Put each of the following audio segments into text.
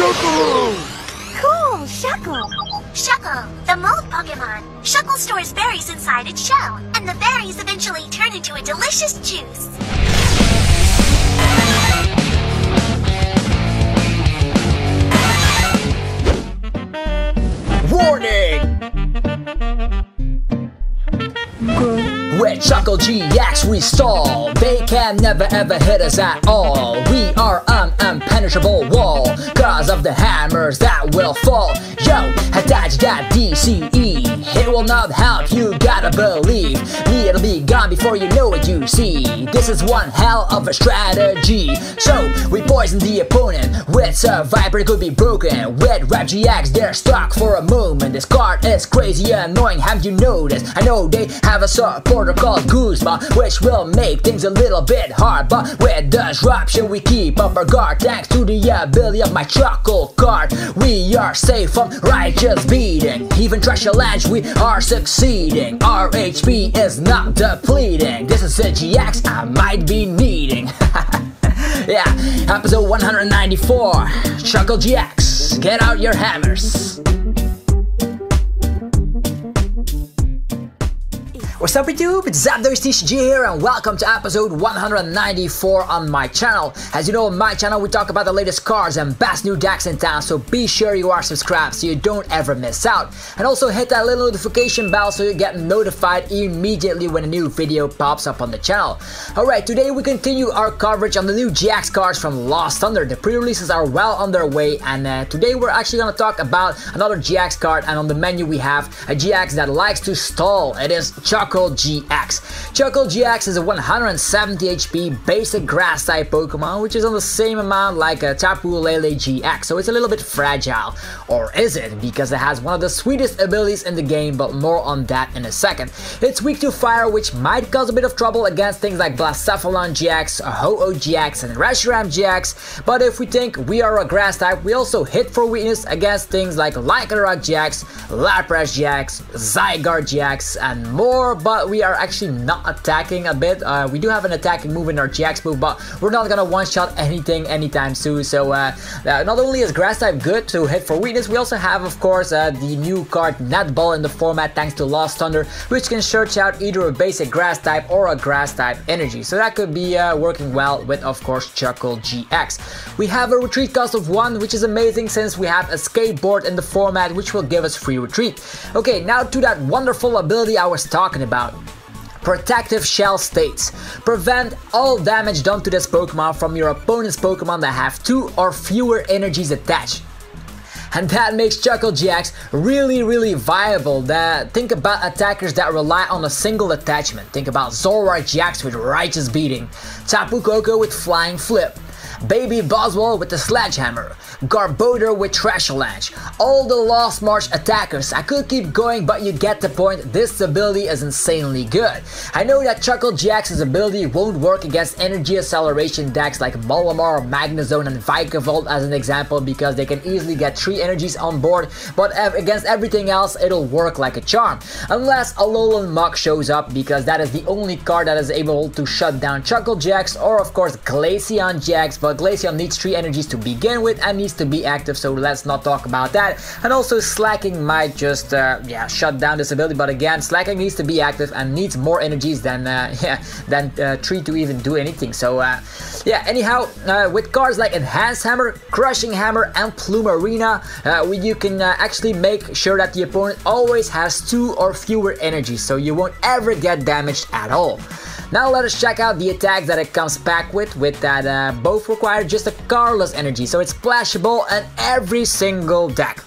Shuckle! Cool, Shuckle! Shuckle, the mold Pokemon. Shuckle stores berries inside its shell, and the berries eventually turn into a delicious juice. Warning! With Shuckle GX we stall. They can never ever hit us at all. We are an impenetrable wall, cause of the hammers that will fall. Yo, attach that DCE. It will not help, you gotta believe me, it'll be gone before you know what you see. This is one hell of a strategy. So, we poison the opponent with Viper, it could be broken. With Rap GX, they're stuck for a moment. This card is crazy and annoying, have you noticed? I know they have a supporter called Goosebump, which will make things a little bit hard. But with disruption, we keep up our guard. Thanks to the ability of my Shuckle card, we are safe from righteous beating. Even Trash Challenge, we are succeeding. Our HP is not depleting. This is a GX I might be needing. Yeah, episode 194, Shuckle GX, get out your hammers. What's up YouTube, it's ZERAORA here and welcome to episode 194 on my channel. As you know, on my channel we talk about the latest cards and best new decks in town, so be sure you are subscribed so you don't ever miss out. And also hit that little notification bell so you get notified immediately when a new video pops up on the channel. Alright, today we continue our coverage on the new GX cards from Lost Thunder. The pre-releases are well on their way, and today we're actually going to talk about another GX card, and on the menu we have a GX that likes to stall. It is Shuckle GX. Shuckle GX is a 170 HP basic grass type Pokemon, which is on the same amount like a Tapu Lele GX, so it's a little bit fragile. Or is it? Because it has one of the sweetest abilities in the game, but more on that in a second. It's weak to fire, which might cause a bit of trouble against things like BLACEPHALON GX, Ho-Oh GX, and Reshiram GX, but if we think we are a grass type, we also hit for weakness against things like Lycanroc GX, Lapras GX, Zygarde GX, and more. But we are actually not attacking a bit. We do have an attacking move in our GX move, but we're not gonna one-shot anything anytime soon. So not only is grass type good to hit for weakness, we also have, of course, the new card Netball in the format thanks to Lost Thunder, which can search out either a basic grass type or a grass type energy. So that could be working well with, of course, Shuckle GX. We have a retreat cost of 1, which is amazing since we have a skateboard in the format, which will give us free retreat. Okay, now to that wonderful ability I was talking about. Protective Shell states, prevent all damage done to this Pokemon from your opponent's Pokemon that have 2 or fewer energies attached. And that makes Shuckle GX really viable. Think about attackers that rely on a single attachment. Think about ZERAORA GX with Righteous Beating, Tapu Koko with Flying Flip, Baby Boswell with the Sledgehammer, Garbodor with Trash Challenge, all the Lost March attackers. I could keep going, but you get the point. This ability is insanely good. I know that Shuckle GX's ability won't work against energy acceleration decks like Malamar, Magnezone, and Vikavolt as an example, because they can easily get 3 energies on board, but against everything else it'll work like a charm. Unless Alolan Muk shows up, because that is the only card that is able to shut down Shuckle GX, or of course Glaceon GX, but Glaceon needs 3 energies to begin with and needs to be active, so let's not talk about that. And also Slacking might just shut down this ability, but again, Slacking needs to be active and needs more energies than 3 to even do anything. So anyhow, with cards like Enhanced Hammer, Crushing Hammer, and Plumarina, you can actually make sure that the opponent always has 2 or fewer energies, so you won't ever get damaged at all. Now let us check out the attacks that it comes back with that both require just a cardless energy, so it's splashable in every single deck.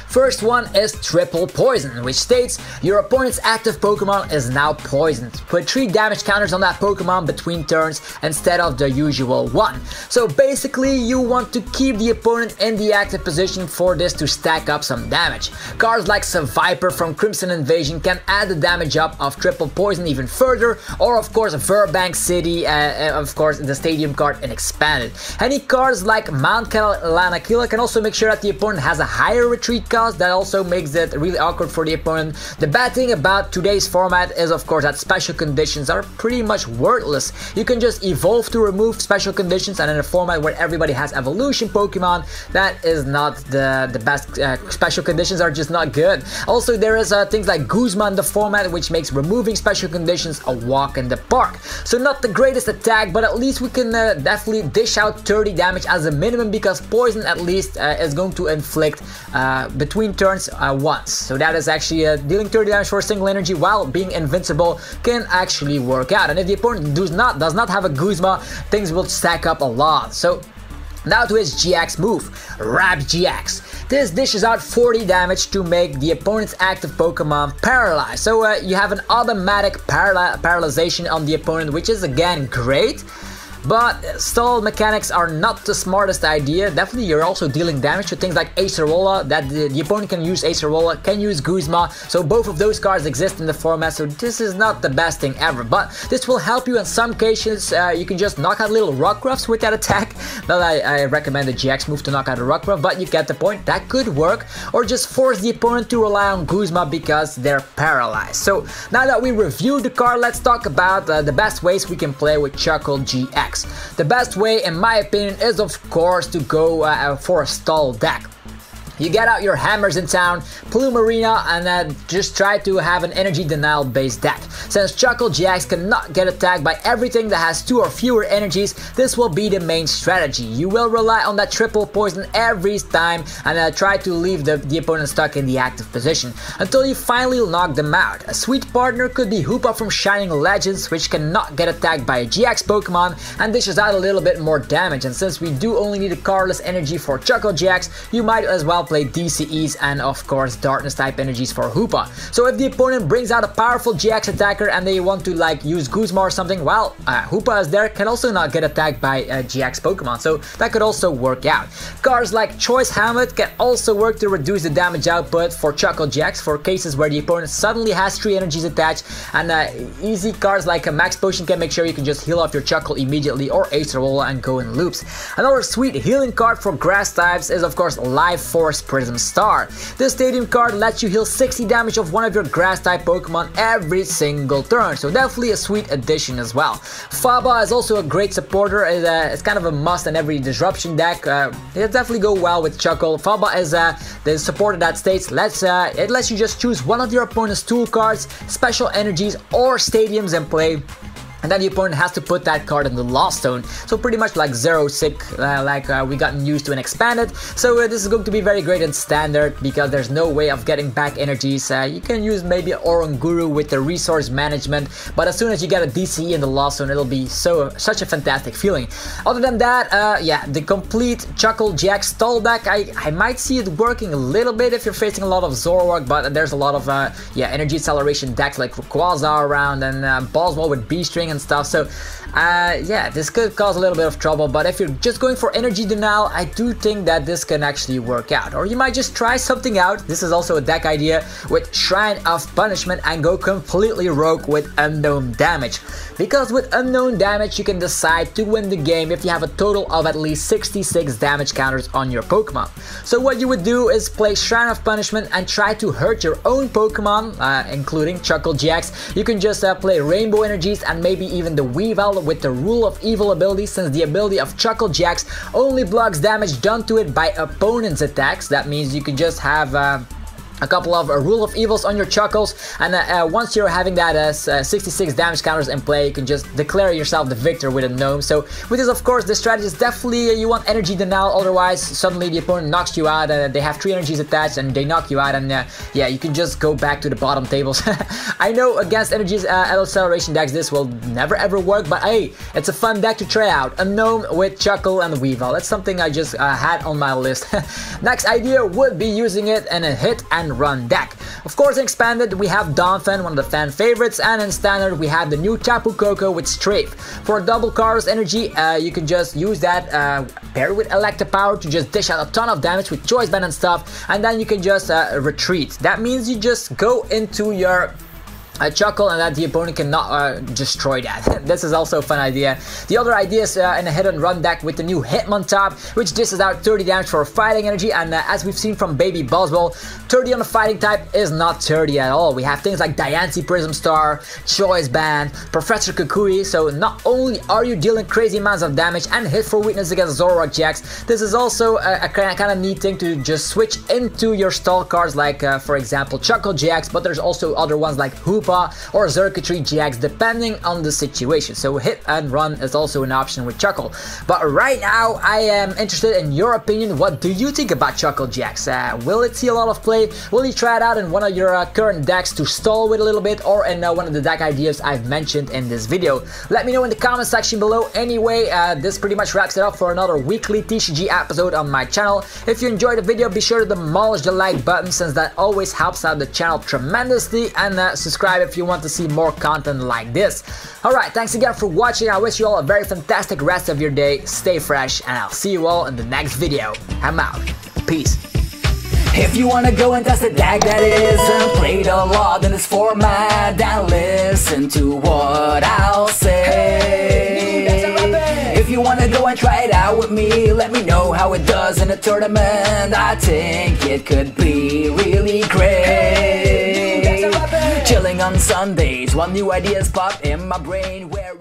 First one is Triple Poison, which states your opponent's active Pokemon is now poisoned. Put 3 damage counters on that Pokemon between turns instead of the usual 1. So basically you want to keep the opponent in the active position for this to stack up some damage. Cards like Viper from Crimson Invasion can add the damage up of Triple Poison even further, or of course Verbank City, of course the Stadium card in Expanded. Any cards like Mount Lanakila can also make sure that the opponent has a higher retreat cost cost, that also makes it really awkward for the opponent. The bad thing about today's format is of course that special conditions are pretty much worthless. You can just evolve to remove special conditions, and in a format where everybody has evolution Pokemon, that is not the best. Special conditions are just not good. Also, there is things like Guzma in the format, which makes removing special conditions a walk in the park. So not the greatest attack, but at least we can definitely dish out 30 damage as a minimum, because poison at least is going to inflict between turns once. So that is actually dealing 30 damage for a single energy while being invincible can actually work out. And if the opponent does not have a Guzma, things will stack up a lot. So now to his GX move, Rap GX. This dishes out 40 damage to make the opponent's active Pokemon paralyzed. So you have an automatic paralyzation on the opponent, which is again great. But stall mechanics are not the smartest idea. Definitely you're also dealing damage to things like Acerola, that the opponent can use Acerola, can use Guzma, so both of those cards exist in the format, so this is not the best thing ever. But this will help you in some cases. You can just knock out little Rockruffs with that attack. Not that I recommend the GX move to knock out a Rockruff, but you get the point, that could work. Or just force the opponent to rely on Guzma because they're paralyzed. So now that we reviewed the card, let's talk about the best ways we can play with Shuckle GX. The best way, in my opinion, is of course to go for a stall deck. You get out your hammers in town, Plume Arena, and just try to have an energy denial based deck. Since Shuckle GX cannot get attacked by everything that has 2 or fewer energies, this will be the main strategy. You will rely on that triple poison every time and try to leave the opponent stuck in the active position until you finally knock them out. A sweet partner could be Hoopa from Shining Legends, which cannot get attacked by a GX Pokemon and dishes out a little bit more damage. And since we do only need a cardless energy for Shuckle GX, you might as well play DCEs and of course darkness type energies for Hoopa. So if the opponent brings out a powerful GX attacker and they want to like use Guzma or something, well, Hoopa is there, can also not get attacked by a GX Pokemon, so that could also work out. Cards like Choice Helmet can also work to reduce the damage output for Shuckle GX for cases where the opponent suddenly has 3 energies attached, and easy cards like a Max Potion can make sure you can just heal off your Shuckle immediately, or Acerola, and go in loops. Another sweet healing card for grass types is of course Life Force Prism Star. This stadium card lets you heal 60 damage of one of your grass type Pokemon every single turn, so definitely a sweet addition as well. Faba is also a great supporter. It's kind of a must in every disruption deck. It definitely go well with Shuckle. Faba is the supporter that states it lets you just choose one of your opponent's tool cards, special energies, or stadiums in play, and then the opponent has to put that card in the Lost Zone. So pretty much like Zero Sick, like we gotten used to in Expanded. So this is going to be very great in Standard because there's no way of getting back energies. You can use maybe Oranguru with the resource management, but as soon as you get a DCE in the Lost Zone, it'll be such a fantastic feeling. Other than that, yeah, the complete Shuckle GX stall deck, I might see it working a little bit if you're facing a lot of Zoroark, but there's a lot of yeah, energy acceleration decks like Rayquaza around, and Boswell with B-String and stuff. So yeah, this could cause a little bit of trouble, but if you're just going for energy denial, I do think that this can actually work out. Or you might just try something out. This is also a deck idea with Shrine of Punishment and go completely rogue with Unown Damage. Because with Unown Damage, you can decide to win the game if you have a total of at least 66 damage counters on your Pokemon. So what you would do is play Shrine of Punishment and try to hurt your own Pokemon, including Shuckle GX. You can just play Rainbow Energies and maybe even the Weavile with the Rule of Evil ability, since the ability of Shuckle GX only blocks damage done to it by opponent's attacks. That means you can just have a couple of Rule of Evils on your Shuckles, and once you're having that 66 damage counters in play, you can just declare yourself the victor with a gnome. So with this, of course, the strategy is definitely you want energy denial, otherwise suddenly the opponent knocks you out, they have 3 energies attached and they knock you out, and yeah, you can just go back to the bottom tables. I know against energies acceleration decks this will never ever work, but hey, it's a fun deck to try out. A gnome with Shuckle and Weavile, that's something I just had on my list. Next idea would be using it in a hit and run deck. Of course, in Expanded we have Donphan, one of the fan favorites, and in Standard we have the new Tapu Koko with Strafe. For double Cardless energy, you can just use that paired with Electivire to just dish out a ton of damage with Choice Band and stuff, and then you can just retreat. That means you just go into your Shuckle, and that the opponent cannot destroy that. This is also a fun idea. The other idea is in a hit and run deck with the new Hitmon top, which dishes out 30 damage for fighting energy, and as we've seen from Baby Buzzwole, 30 on the fighting type is not 30 at all. We have things like Diancie Prism Star, Choice Band, Professor Kukui, so not only are you dealing crazy amounts of damage and hit for weakness against ZERAORA GX, this is also a kind of neat thing to just switch into your stall cards, like for example Shuckle GX, but there's also other ones like Hoopa or Circuitry GX depending on the situation. So hit and run is also an option with Shuckle. But right now I am interested in your opinion. What do you think about Shuckle GX? Will it see a lot of play? Will you try it out in one of your current decks to stall with a little bit, or in one of the deck ideas I've mentioned in this video? Let me know in the comment section below. Anyway, this pretty much wraps it up for another weekly TCG episode on my channel. If you enjoyed the video, be sure to demolish the like button, since that always helps out the channel tremendously, and subscribe if you want to see more content like this. Alright, thanks again for watching. I wish you all a very fantastic rest of your day. Stay fresh, and I'll see you all in the next video. I'm out. Peace. If you wanna go and test a deck that isn't played a lot in this format, then listen to what I'll say. If you wanna go and try it out with me, let me know how it does in a tournament. I think it could be really great. Chilling on Sundays while new ideas pop in my brain. Where